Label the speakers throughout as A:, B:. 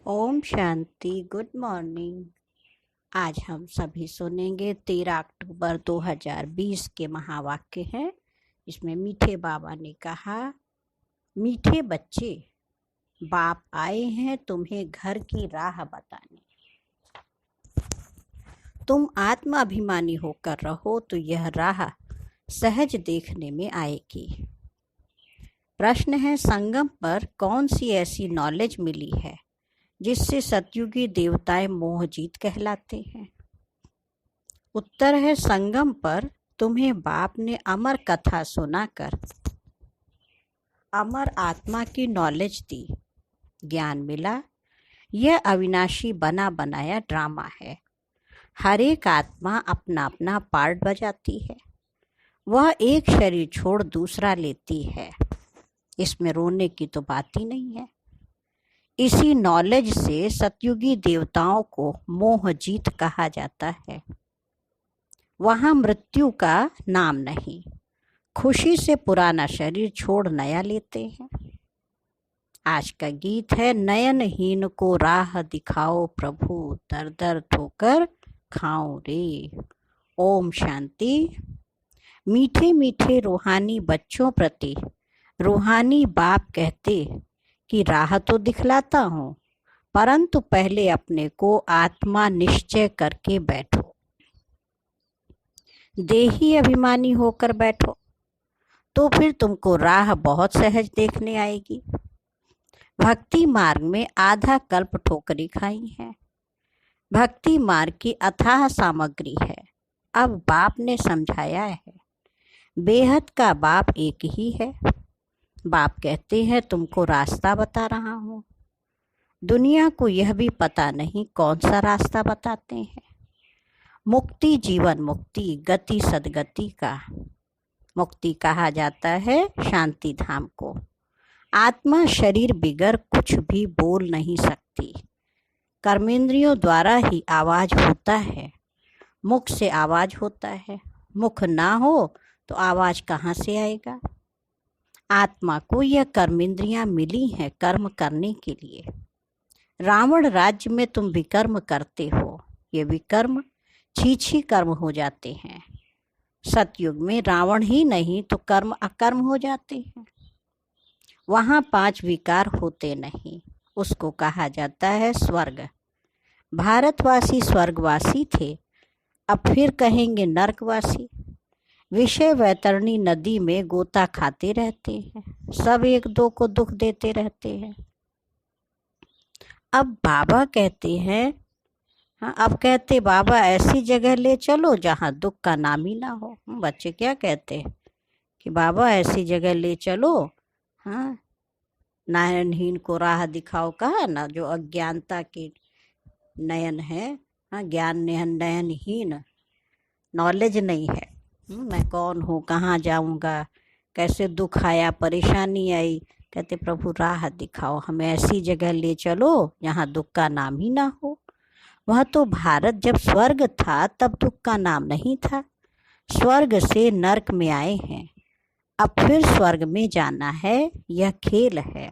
A: Om Shanti. Good morning. आज हम सभी सुनेंगे 13 अक्टूबर 2020 के महावाक्य हैं। इसमें मीठे बाबा ने कहा, मीठे बच्चे, बाप आए हैं तुम्हें घर की राह बताने। तुम आत्मा अभिमानी होकर रहो तो यह राह सहज देखने में आएगी। प्रश्न है, संगम पर कौन सी ऐसी नॉलेज मिली है जिससे सतयुगी देवताएं मोहजीत कहलाते हैं? उत्तर है, संगम पर तुम्हें बाप ने अमर कथा सुनाकर अमर आत्मा की नॉलेज दी, ज्ञान मिला। यह अविनाशी बना बनाया ड्रामा है। हर एक आत्मा अपना अपना पार्ट बजाती है। वह एक शरीर छोड़ दूसरा लेती है। इसमें रोने की तो बात ही नहीं है। इसी नॉलेज से सतयुगी देवताओं को मोहजीत कहा जाता है। वहां मृत्यु का नाम नहीं। खुशी से पुराना शरीर छोड़ नया लेते हैं। आज का गीत है, नयनहीन को राह दिखाओ प्रभु, दर दर ठोकर खाओ रे। ओम शांति। मीठे मीठे रूहानी बच्चों प्रति रूहानी बाप कहते कि राह तो दिखलाता हूँ, परंतु पहले अपने को आत्मा निश्चय करके बैठो। देही अभिमानी होकर बैठो तो फिर तुमको राह बहुत सहज देखने आएगी। भक्ति मार्ग में आधा कल्प ठोकरी खाई है। भक्ति मार्ग की अथाह सामग्री है। अब बाप ने समझाया है, बेहद का बाप एक ही है। बाप कहते हैं, तुमको रास्ता बता रहा हूँ। दुनिया को यह भी पता नहीं कौन सा रास्ता बताते हैं। मुक्ति जीवन मुक्ति, गति सदगति का। मुक्ति कहा जाता है शांति धाम को। आत्मा शरीर बिगर कुछ भी बोल नहीं सकती। कर्मेंद्रियों द्वारा ही आवाज होता है। मुख से आवाज होता है। मुख ना हो तो आवाज कहाँ से आएगा? आत्मा को यह कर्मेंद्रियां मिली हैं कर्म करने के लिए। रावण राज्य में तुम विकर्म करते हो। ये विकर्म छीछी कर्म हो जाते हैं। सतयुग में रावण ही नहीं तो कर्म अकर्म हो जाते हैं। वहाँ 5 विकार होते नहीं। उसको कहा जाता है स्वर्ग। भारतवासी स्वर्गवासी थे, अब फिर कहेंगे नरकवासी। विषय वैतरणी नदी में गोता खाते रहते हैं। सब एक दो को दुख देते रहते हैं। अब बाबा कहते हैं, अब कहते बाबा ऐसी जगह ले चलो जहाँ दुख का नाम ही ना हो। बच्चे क्या कहते हैं कि बाबा ऐसी जगह ले चलो, हाँ, नयनहीन को राह दिखाओ। कहा ना, जो अज्ञानता के नयन है, हाँ, ज्ञान नयनहीन, नॉलेज नहीं है। मैं कौन हूँ, कहाँ जाऊँगा, कैसे दुख आया, परेशानी आई। कहते प्रभु राह दिखाओ, हमें ऐसी जगह ले चलो जहाँ दुख का नाम ही ना हो। वह तो भारत जब स्वर्ग था तब दुख का नाम नहीं था। स्वर्ग से नरक में आए हैं, अब फिर स्वर्ग में जाना है। यह खेल है।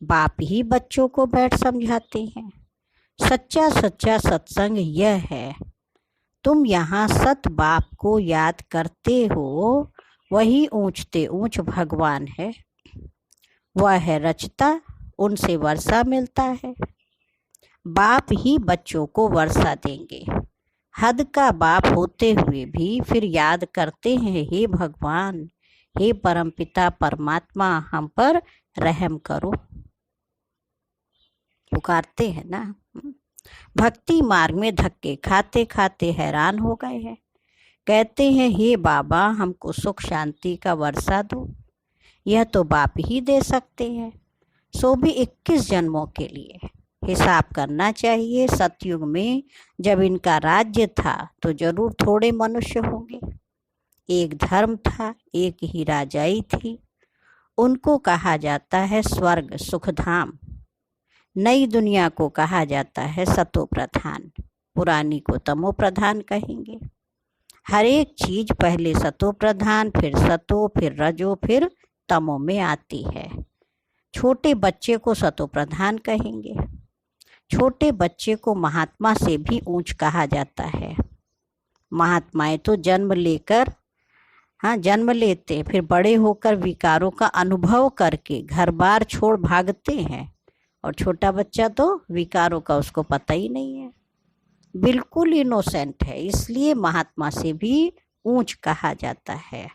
A: बाप ही बच्चों को बैठ समझाते हैं। सच्चा सच्चा सत्संग यह है, तुम यहाँ सत बाप को याद करते हो, वही ऊंचते ऊंच भगवान है। वह है रचता, उनसे वर्षा मिलता है। बाप ही बच्चों को वर्षा देंगे। हद का बाप होते हुए भी फिर याद करते हैं, हे भगवान, हे परमपिता परमात्मा, हम पर रहम करो। पुकारते हैं ना। भक्ति मार्ग में धक्के खाते खाते हैरान हो गए हैं। कहते हैं, हे बाबा, हमको सुख शांति का वर्षा दो। यह तो बाप ही दे सकते हैं, सो भी 21 जन्मों के लिए। हिसाब करना चाहिए, सतयुग में जब इनका राज्य था तो जरूर थोड़े मनुष्य होंगे। एक धर्म था, एक ही राजाई थी। उनको कहा जाता है स्वर्ग सुखधाम। नई दुनिया को कहा जाता है सतो प्रधान, पुरानी को तमो प्रधान कहेंगे। हर एक चीज पहले सतो प्रधान, फिर सतो, फिर रजो, फिर तमो में आती है। छोटे बच्चे को सतो प्रधान कहेंगे। छोटे बच्चे को महात्मा से भी ऊंच कहा जाता है। महात्माएं तो जन्म लेते, फिर बड़े होकर विकारों का अनुभव करके घर बार छोड़ भागते हैं, और छोटा बच्चा तो विकारों का उसको पता ही नहीं है, बिल्कुल इनोसेंट है, इसलिए महात्मा से भी ऊंच कहा जाता है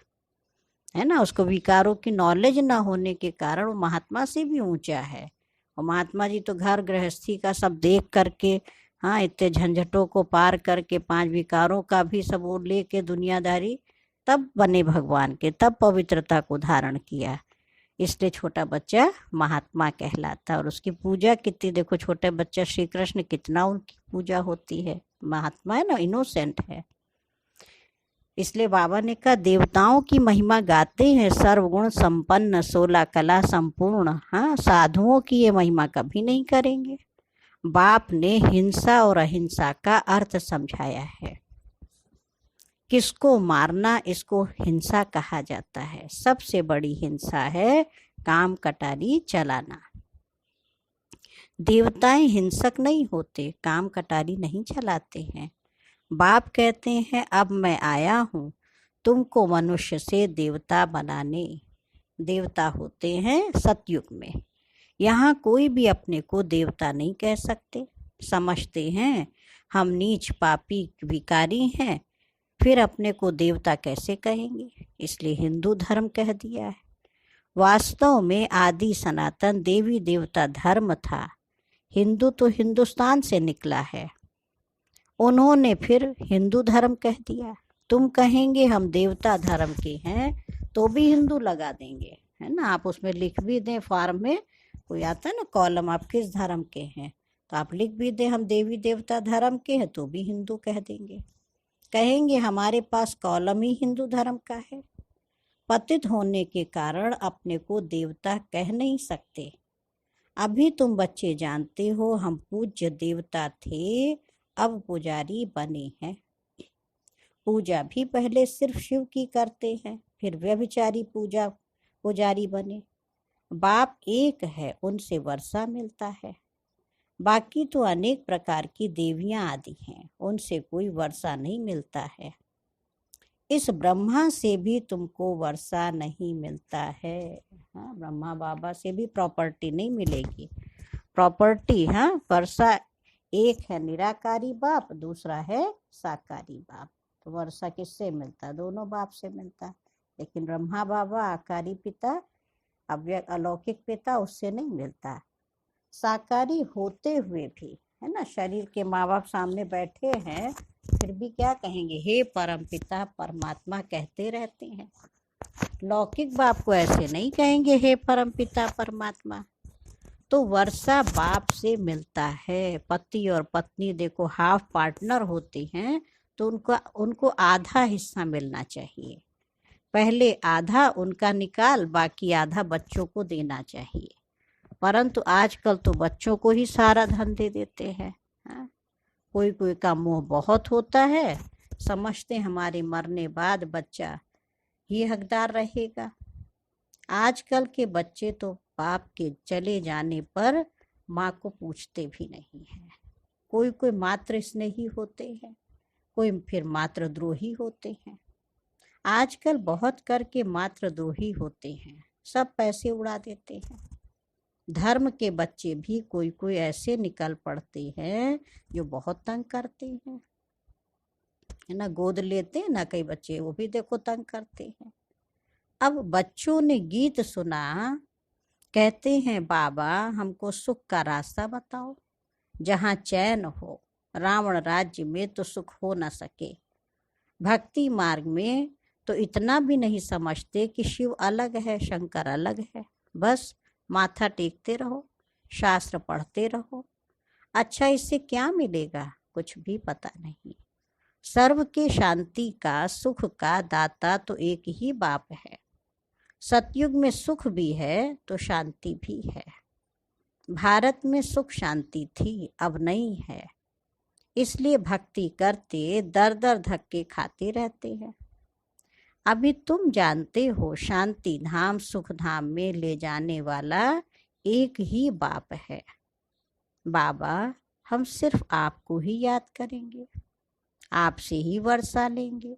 A: ना। उसको विकारों की नॉलेज ना होने के कारण वो महात्मा से भी ऊंचा है। और महात्मा जी तो घर गृहस्थी का सब देख करके, इतने झंझटों को पार करके 5 विकारों का भी सब वो लेके दुनियादारी, तब बने भगवान के, तब पवित्रता को धारण किया। इसलिए छोटा बच्चा महात्मा कहलाता है। और उसकी पूजा कितनी, देखो छोटे बच्चा श्री कृष्ण, कितना उनकी पूजा होती है। महात्मा है ना, इनोसेंट है। इसलिए बाबा ने कहा देवताओं की महिमा गाते हैं, सर्वगुण संपन्न 16 कला संपूर्ण। साधुओं की ये महिमा कभी नहीं करेंगे। बाप ने हिंसा और अहिंसा का अर्थ समझाया है। किसको मारना, इसको हिंसा कहा जाता है। सबसे बड़ी हिंसा है काम कटारी चलाना। देवताएं हिंसक नहीं होते, काम कटारी नहीं चलाते हैं। बाप कहते हैं अब मैं आया हूँ तुमको मनुष्य से देवता बनाने। देवता होते हैं सतयुग में। यहाँ कोई भी अपने को देवता नहीं कह सकते। समझते हैं हम नीच पापी विकारी हैं, फिर अपने को देवता कैसे कहेंगे, इसलिए हिंदू धर्म कह दिया है। वास्तव में आदि सनातन देवी देवता धर्म था। हिंदू तो हिंदुस्तान से निकला है, उन्होंने फिर हिंदू धर्म कह दिया। तुम कहेंगे हम देवता धर्म के हैं तो भी हिंदू लगा देंगे, है ना। आप उसमें लिख भी दें, फॉर्म में कोई आता है ना कॉलम, आप किस धर्म के हैं, तो आप लिख भी दें हम देवी देवता धर्म के हैं, तो भी हिंदू कह देंगे। कहेंगे हमारे पास कॉलम ही हिंदू धर्म का है। पतित होने के कारण अपने को देवता कह नहीं सकते। अभी तुम बच्चे जानते हो हम पूज्य देवता थे, अब पुजारी बने हैं। पूजा भी पहले सिर्फ शिव की करते हैं, फिर व्यभिचारी पुजारी बने। बाप एक है, उनसे वर्षा मिलता है। बाकी तो अनेक प्रकार की देवियां आदि हैं, उनसे कोई वर्षा नहीं मिलता है। इस ब्रह्मा से भी तुमको वर्षा नहीं मिलता है। ब्रह्मा बाबा से भी प्रॉपर्टी नहीं मिलेगी। प्रॉपर्टी वर्षा एक है निराकारी बाप, दूसरा है साकारी बाप। तो वर्षा किससे मिलता है, दोनों बाप से मिलता है। लेकिन ब्रह्मा बाबा आकारी पिता, अव्यक्त अलौकिक पिता, उससे नहीं मिलता। साकारी होते हुए भी, है ना, शरीर के माँ बाप सामने बैठे हैं, फिर भी क्या कहेंगे, हे परम पिता परमात्मा कहते रहते हैं। लौकिक बाप को ऐसे नहीं कहेंगे हे परम पिता परमात्मा। तो वर्षा बाप से मिलता है। पति और पत्नी देखो हाफ पार्टनर होते हैं, तो उनको आधा हिस्सा मिलना चाहिए। पहले आधा उनका निकाल, बाकी आधा बच्चों को देना चाहिए। परंतु आजकल तो बच्चों को ही सारा धन दे देते हैं। कोई कोई का मोह बहुत होता है, समझते हमारे मरने बाद बच्चा ही हकदार रहेगा। आजकल के बच्चे तो बाप के चले जाने पर माँ को पूछते भी नहीं है। कोई कोई मात्र स्नेही होते हैं, कोई फिर मात्र द्रोही होते हैं। आजकल बहुत करके मात्र द्रोही होते हैं, सब पैसे उड़ा देते हैं। धर्म के बच्चे भी कोई कोई ऐसे निकल पड़ते हैं जो बहुत तंग करते हैं, है ना। गोद लेते हैं ना कई बच्चे, वो भी देखो तंग करते हैं। अब बच्चों ने गीत सुना, कहते हैं बाबा हमको सुख का रास्ता बताओ, जहाँ चैन हो। रावण राज्य में तो सुख हो न सके। भक्ति मार्ग में तो इतना भी नहीं समझते कि शिव अलग है, शंकर अलग है। बस माथा टेकते रहो, शास्त्र पढ़ते रहो। अच्छा इससे क्या मिलेगा, कुछ भी पता नहीं। सर्व के शांति का, सुख का दाता तो एक ही बाप है। सतयुग में सुख भी है तो शांति भी है। भारत में सुख शांति थी, अब नहीं है। इसलिए भक्ति करते दर दर धक्के खाते रहते हैं। अभी तुम जानते हो शांति धाम सुख धाम में ले जाने वाला एक ही बाप है। बाबा हम सिर्फ आपको ही याद करेंगे, आपसे ही वर्षा लेंगे।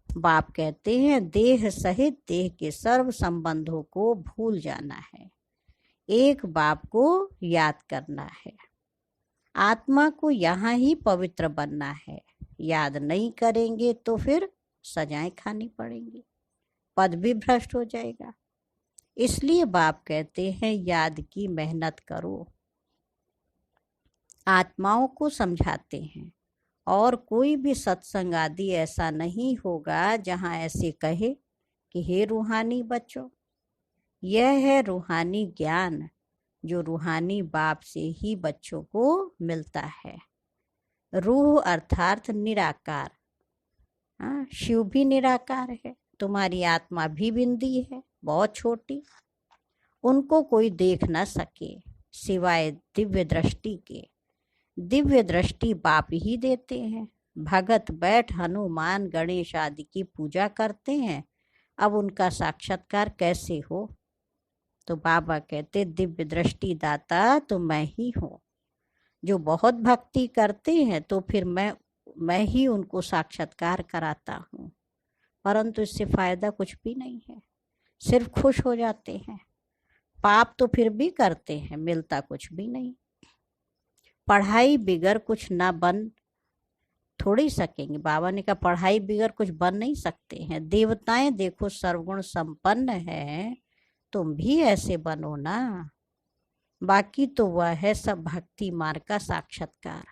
A: बाप कहते हैं देह सहित देह के सर्व संबंधों को भूल जाना है, एक बाप को याद करना है। आत्मा को यहाँ ही पवित्र बनना है। याद नहीं करेंगे तो फिर सजाएं खानी पड़ेंगी, पद भी भ्रष्ट हो जाएगा। इसलिए बाप कहते हैं याद की मेहनत करो। आत्माओं को समझाते हैं और कोई भी सत्संग आदि ऐसा नहीं होगा जहाँ ऐसे कहे कि हे रूहानी बच्चों। यह है रूहानी ज्ञान जो रूहानी बाप से ही बच्चों को मिलता है। रूह अर्थात निराकार। शिव भी निराकार है, तुम्हारी आत्मा भी बिंदी है, बहुत छोटी। उनको कोई देख न सके सिवाय दिव्य दृष्टि के। दिव्य दृष्टि बाप ही देते हैं। भगत बैठ हनुमान गणेश आदि की पूजा करते हैं, अब उनका साक्षात्कार कैसे हो? तो बाबा कहते दिव्य दृष्टि दाता तो मैं ही हूँ। जो बहुत भक्ति करते हैं तो फिर मैं ही उनको साक्षात्कार कराता हूँ, परंतु इससे फायदा कुछ भी नहीं है, सिर्फ खुश हो जाते हैं। पाप तो फिर भी करते हैं, मिलता कुछ भी नहीं। पढ़ाई बिगर कुछ ना बन थोड़ी सकेंगे। बाबा ने कहा पढ़ाई बिगर कुछ बन नहीं सकते हैं। देवताएं देखो सर्वगुण संपन्न है, तुम भी ऐसे बनो ना। बाकी तो वह है सब भक्ति मार्ग का साक्षात्कार।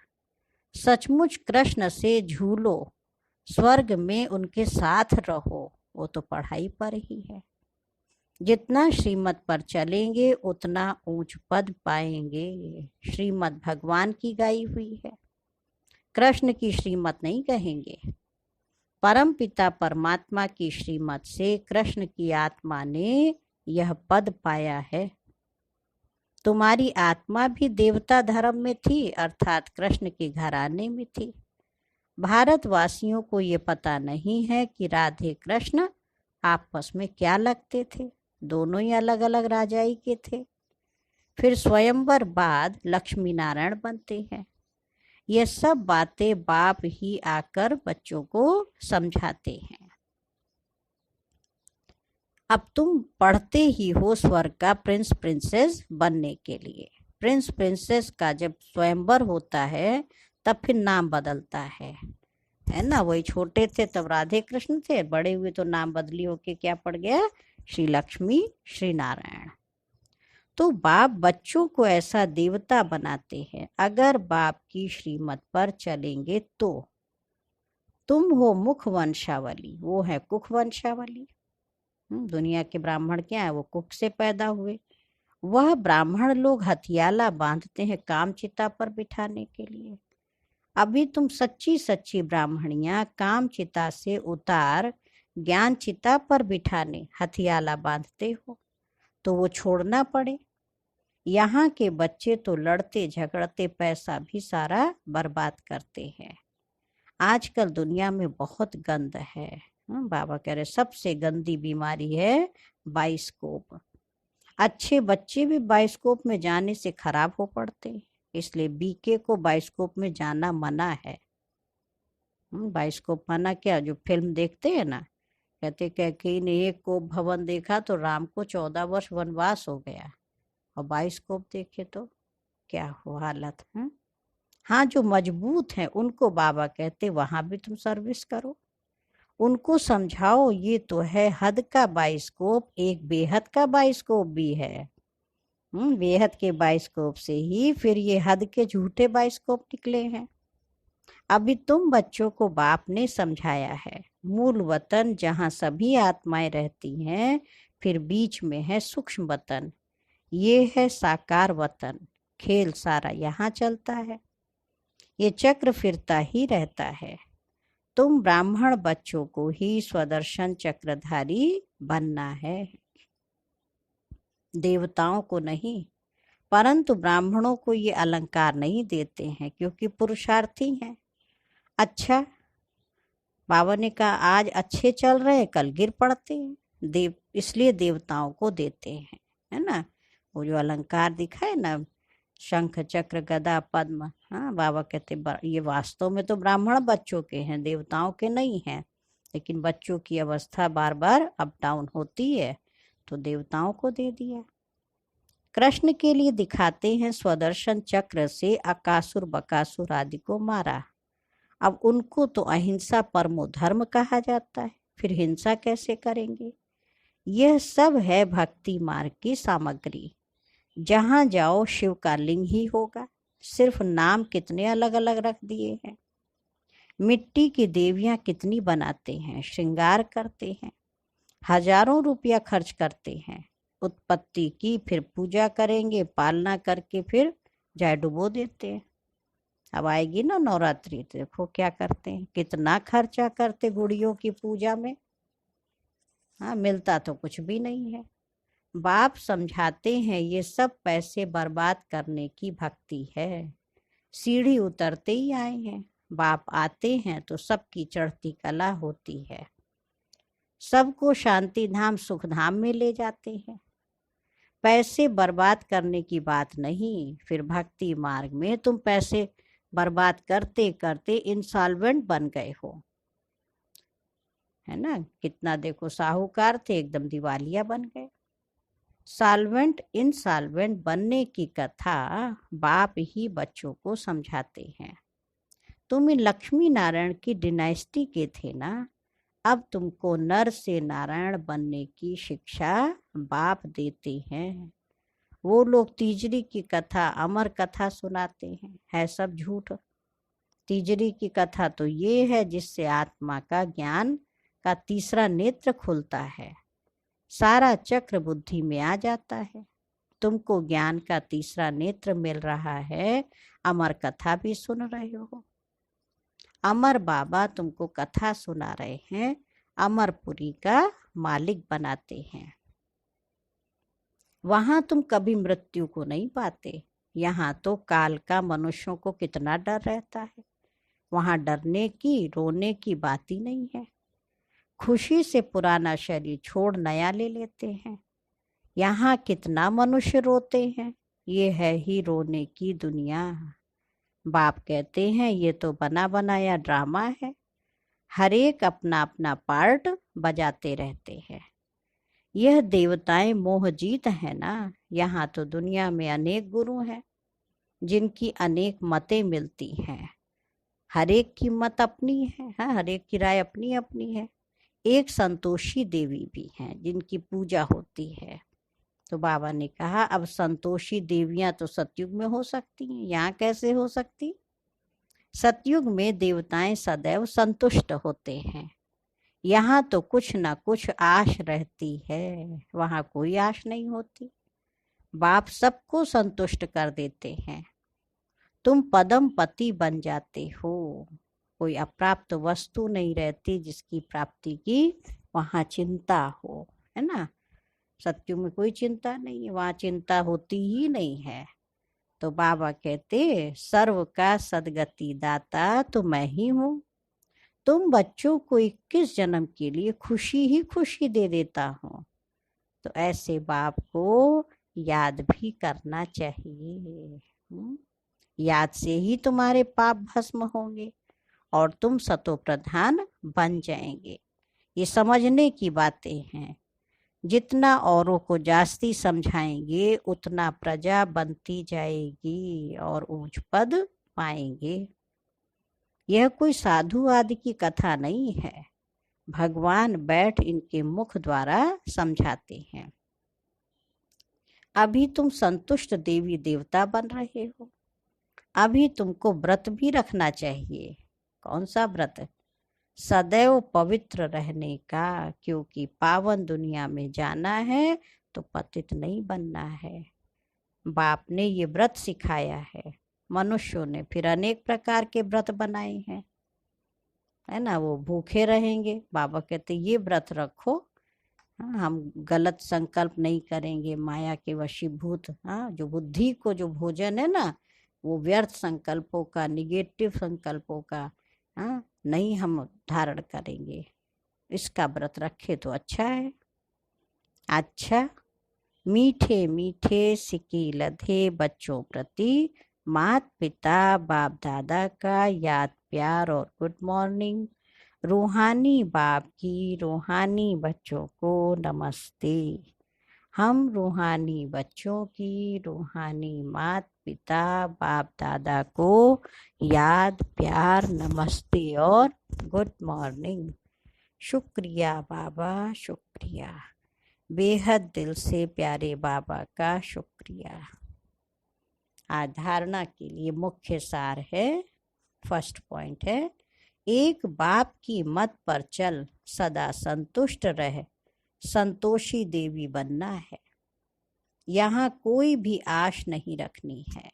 A: सचमुच कृष्ण से झूलो, स्वर्ग में उनके साथ रहो, वो तो पढ़ाई पर ही है। जितना श्रीमत पर चलेंगे उतना ऊंच पद पाएंगे। श्रीमत भगवान की गाई हुई है, कृष्ण की श्रीमत नहीं कहेंगे। परम पिता परमात्मा की श्रीमत से कृष्ण की आत्मा ने यह पद पाया है। तुम्हारी आत्मा भी देवता धर्म में थी, अर्थात कृष्ण के घराने में थी। भारतवासियों को ये पता नहीं है कि राधे कृष्ण आपस में क्या लगते थे, दोनों ही अलग अलग राजाई के थे। फिर स्वयंवर बाद लक्ष्मी नारायण बनते हैं। ये सब बातें बाप ही आकर बच्चों को समझाते हैं। अब तुम पढ़ते ही हो स्वर्ग का प्रिंस प्रिंसेस बनने के लिए। प्रिंस प्रिंसेस का जब स्वयंवर होता है तब फिर नाम बदलता है ना। वही छोटे थे तब राधे कृष्ण थे, बड़े हुए तो नाम बदली होके क्या पड़ गया, श्री लक्ष्मी श्री नारायण। तो बाप बच्चों को ऐसा देवता बनाते हैं। अगर बाप की श्रीमत पर चलेंगे तो तुम हो मुख वंशावली, वो है कुख वंशावली। दुनिया के ब्राह्मण क्या है, वो कुख से पैदा हुए। वह ब्राह्मण लोग हथियाला बांधते हैं काम चिता पर बिठाने के लिए। अभी तुम सच्ची सच्ची ब्राह्मणियां काम चिता से उतार ज्ञान चिता पर बिठाने हथियाला बांधते हो, तो वो छोड़ना पड़े। यहाँ के बच्चे तो लड़ते झगड़ते पैसा भी सारा बर्बाद करते हैं। आजकल दुनिया में बहुत गंद है। बाबा कह रहे सबसे गंदी बीमारी है बाइस्कोप। अच्छे बच्चे भी बाइस्कोप में जाने से खराब हो पड़ते, इसलिए बीके को बाइस्कोप में जाना मना है। बाइस्कोप मना क्या, जो फिल्म देखते हैं ना, कहते कैकेयी ने एक कोप भवन देखा तो राम को 14 वर्ष वनवास हो गया, और बाइस्कोप देखे तो क्या हो हालत है। हाँ, जो मजबूत हैं उनको बाबा कहते वहां भी तुम सर्विस करो, उनको समझाओ ये तो है हद का बाइस्कोप, एक बेहद का बाइस्कोप भी है। बेहद के बाइस्कोप से ही फिर ये हद के झूठे बाइस्कोप निकले हैं। अभी तुम बच्चों को बाप ने समझाया है मूल वतन जहाँ सभी आत्माएं रहती हैं, फिर बीच में है सूक्ष्म वतन, ये है साकार वतन। खेल सारा यहाँ चलता है, ये चक्र फिरता ही रहता है। तुम ब्राह्मण बच्चों को ही स्वदर्शन चक्रधारी बनना है, देवताओं को नहीं। परंतु ब्राह्मणों को ये अलंकार नहीं देते हैं क्योंकि पुरुषार्थी हैं। अच्छा, बाबा ने कहा आज अच्छे चल रहे कल गिर पड़ते हैं, इसलिए देवताओं को देते हैं, है ना। वो जो अलंकार दिखा है ना, शंख चक्र गदा पद्म। हाँ, बाबा कहते ये वास्तव में तो ब्राह्मण बच्चों के हैं, देवताओं के नहीं हैं, लेकिन बच्चों की अवस्था बार बार अप डाउन होती है तो देवताओं को दे दिया। कृष्ण के लिए दिखाते हैं स्वदर्शन चक्र से अकासुर बकासुर आदि को मारा। अब उनको तो अहिंसा परमो धर्म कहा जाता है, फिर हिंसा कैसे करेंगे? यह सब है भक्ति मार्ग की सामग्री। जहां जाओ शिव का लिंग ही होगा, सिर्फ नाम कितने अलग अलग रख दिए हैं। मिट्टी की देवियां कितनी बनाते हैं, श्रृंगार करते हैं, हजारों रुपया खर्च करते हैं। उत्पत्ति की, फिर पूजा करेंगे, पालना करके फिर जाय डुबो देते हैं। अब आएगी ना नवरात्रि, देखो क्या करते हैं, कितना खर्चा करते गुड़ियों की पूजा में। हाँ, मिलता तो कुछ भी नहीं है। बाप समझाते हैं ये सब पैसे बर्बाद करने की भक्ति है। सीढ़ी उतरते ही आए हैं, बाप आते हैं तो सबकी चढ़ती कला होती है। सबको शांति धाम सुख धाम में ले जाते हैं। पैसे बर्बाद करने की बात नहीं। फिर भक्ति मार्ग में तुम पैसे बर्बाद करते करते इंसॉल्वेंट बन गए हो, है ना। कितना देखो, साहूकार थे एकदम दिवालिया बन गए। सॉल्वेंट इंसॉल्वेंट बनने की कथा बाप ही बच्चों को समझाते हैं। तुम लक्ष्मी नारायण की डिनाइस्टी के थे ना, अब तुमको नर से नारायण बनने की शिक्षा बाप देते हैं। वो लोग तीजरी की कथा अमर कथा सुनाते हैं, है सब झूठ। तीजरी की कथा तो ये है जिससे आत्मा का ज्ञान का तीसरा नेत्र खुलता है, सारा चक्र बुद्धि में आ जाता है। तुमको ज्ञान का तीसरा नेत्र मिल रहा है, अमर कथा भी सुन रहे हो। अमर बाबा तुमको कथा सुना रहे हैं, अमरपुरी का मालिक बनाते हैं। वहां तुम कभी मृत्यु को नहीं पाते। यहाँ तो काल का मनुष्यों को कितना डर रहता है। वहां डरने की रोने की बात ही नहीं है। खुशी से पुराना शरीर छोड़ नया ले लेते हैं। यहाँ कितना मनुष्य रोते हैं, ये है ही रोने की दुनिया। बाप कहते हैं ये तो बना बनाया ड्रामा है, हर एक अपना अपना पार्ट बजाते रहते हैं। यह देवताएं मोहजीत है ना। यहाँ तो दुनिया में अनेक गुरु हैं जिनकी अनेक मतें मिलती हैं। हर एक की मत अपनी है, हाँ, हर एक की राय अपनी अपनी है। एक संतोषी देवी भी हैं जिनकी पूजा होती है। तो बाबा ने कहा अब संतोषी देवियां तो सतयुग में हो सकती हैं, यहाँ कैसे हो सकती? सतयुग में देवताएं सदैव संतुष्ट होते हैं। यहाँ तो कुछ ना कुछ आश रहती है, वहां कोई आश नहीं होती। बाप सबको संतुष्ट कर देते हैं। तुम पदम पति बन जाते हो। कोई अप्राप्त वस्तु नहीं रहती जिसकी प्राप्ति की वहां चिंता हो, है ना। सत्युग में कोई चिंता नहीं है, वहां चिंता होती ही नहीं है। तो बाबा कहते सर्व का सदगति दाता तो मैं ही हूँ। तुम बच्चों को 21 जन्म के लिए खुशी ही खुशी दे देता हूँ। तो ऐसे बाप को याद भी करना चाहिए। याद से ही तुम्हारे पाप भस्म होंगे और तुम सतो प्रधान बन जाएंगे। ये समझने की बातें हैं। जितना औरों को जास्ती समझाएंगे उतना प्रजा बनती जाएगी और ऊंच पद पाएंगे। यह कोई साधु आदि की कथा नहीं है, भगवान बैठ इनके मुख द्वारा समझाते हैं। अभी तुम संतुष्ट देवी देवता बन रहे हो। अभी तुमको व्रत भी रखना चाहिए। कौन सा व्रत? सदैव पवित्र रहने का, क्योंकि पावन दुनिया में जाना है तो पतित नहीं बनना है। बाप ने ये व्रत सिखाया है। मनुष्यों ने फिर अनेक प्रकार के व्रत बनाए हैं, है ना। वो भूखे रहेंगे, बाबा कहते ये व्रत रखो, हाँ, हम गलत संकल्प नहीं करेंगे, माया के वशीभूत, हाँ, जो बुद्धि को जो भोजन है ना, वो व्यर्थ संकल्पों का, निगेटिव संकल्पों का, हाँ, नहीं हम धारण करेंगे। इसका व्रत रखे तो अच्छा है। अच्छा, मीठे मीठे सिक्के लधे बच्चों प्रति माता पिता बाप दादा का याद प्यार और गुड मॉर्निंग। रूहानी बाप की रूहानी बच्चों को नमस्ते। हम रूहानी बच्चों की रूहानी माता पिता बाप दादा को याद प्यार नमस्ते और गुड मॉर्निंग। शुक्रिया बाबा, शुक्रिया, बेहद दिल से प्यारे बाबा का शुक्रिया। आज धारणा के लिए मुख्य सार है, फर्स्ट पॉइंट है, एक बाप की मत पर चल सदा संतुष्ट रह, संतोषी देवी बनना है। यहाँ कोई भी आश नहीं रखनी है,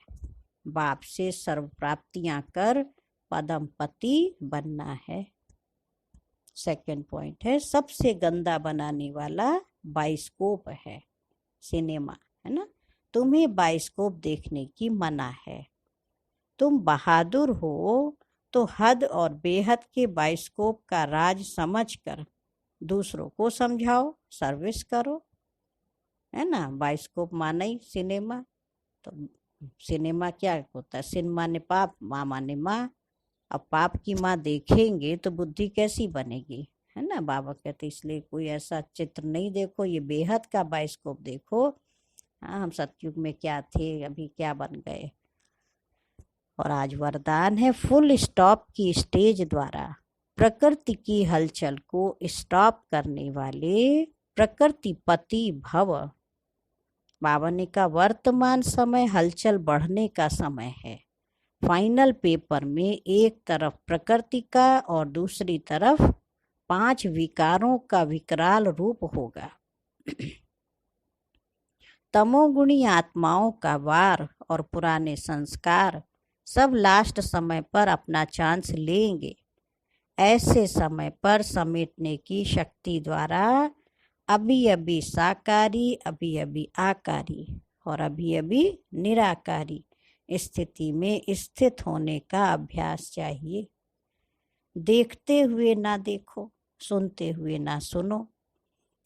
A: बाप से सर्व प्राप्तियां कर पदम पति बनना है। सेकंड पॉइंट है, सबसे गंदा बनाने वाला बाइस्कोप है, सिनेमा, है ना। तुम्हें बाइस्कोप देखने की मना है। तुम बहादुर हो तो हद और बेहद के बाइस्कोप का राज समझकर दूसरों को समझाओ, सर्विस करो, है ना। बाइस्कोप माना ही सिनेमा, तो सिनेमा क्या होता है, सिन माने पाप, माँ माने माँ। अब पाप की माँ देखेंगे तो बुद्धि कैसी बनेगी, है ना। बाबा कहते इसलिए कोई ऐसा चित्र नहीं देखो, ये बेहद का बाइस्कोप देखो। हाँ, हम सतयुग में क्या थे, अभी क्या बन गए। और आज वरदान है, फुल स्टॉप की स्टेज द्वारा प्रकृति की हलचल को स्टॉप करने वाले प्रकृतिपति भव। बाबा ने कहा वर्तमान समय हलचल बढ़ने का समय है। फाइनल पेपर में एक तरफ प्रकृति का और दूसरी तरफ 5 विकारों का विकराल रूप होगा। तमोगुणी आत्माओं का वार और पुराने संस्कार सब लास्ट समय पर अपना चांस लेंगे। ऐसे समय पर समेटने की शक्ति द्वारा अभी अभी साकारी, अभी अभी आकारी और अभी अभी निराकारी स्थिति में स्थित होने का अभ्यास चाहिए। देखते हुए ना देखो, सुनते हुए ना सुनो।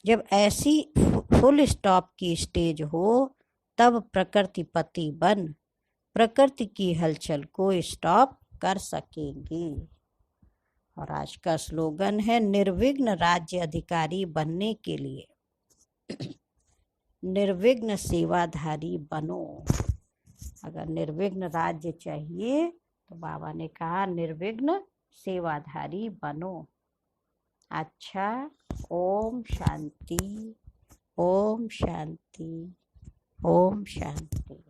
A: जब ऐसी फुल स्टॉप की स्टेज हो तब प्रकृतिपति बन प्रकृति की हलचल को स्टॉप कर सकेंगे। और आज का स्लोगन है, निर्विघ्न राज्य अधिकारी बनने के लिए निर्विघ्न सेवाधारी बनो। अगर निर्विघ्न राज्य चाहिए तो बाबा ने कहा निर्विघ्न सेवाधारी बनो। अच्छा, ओम शांति, ओम शांति, ओम शांति।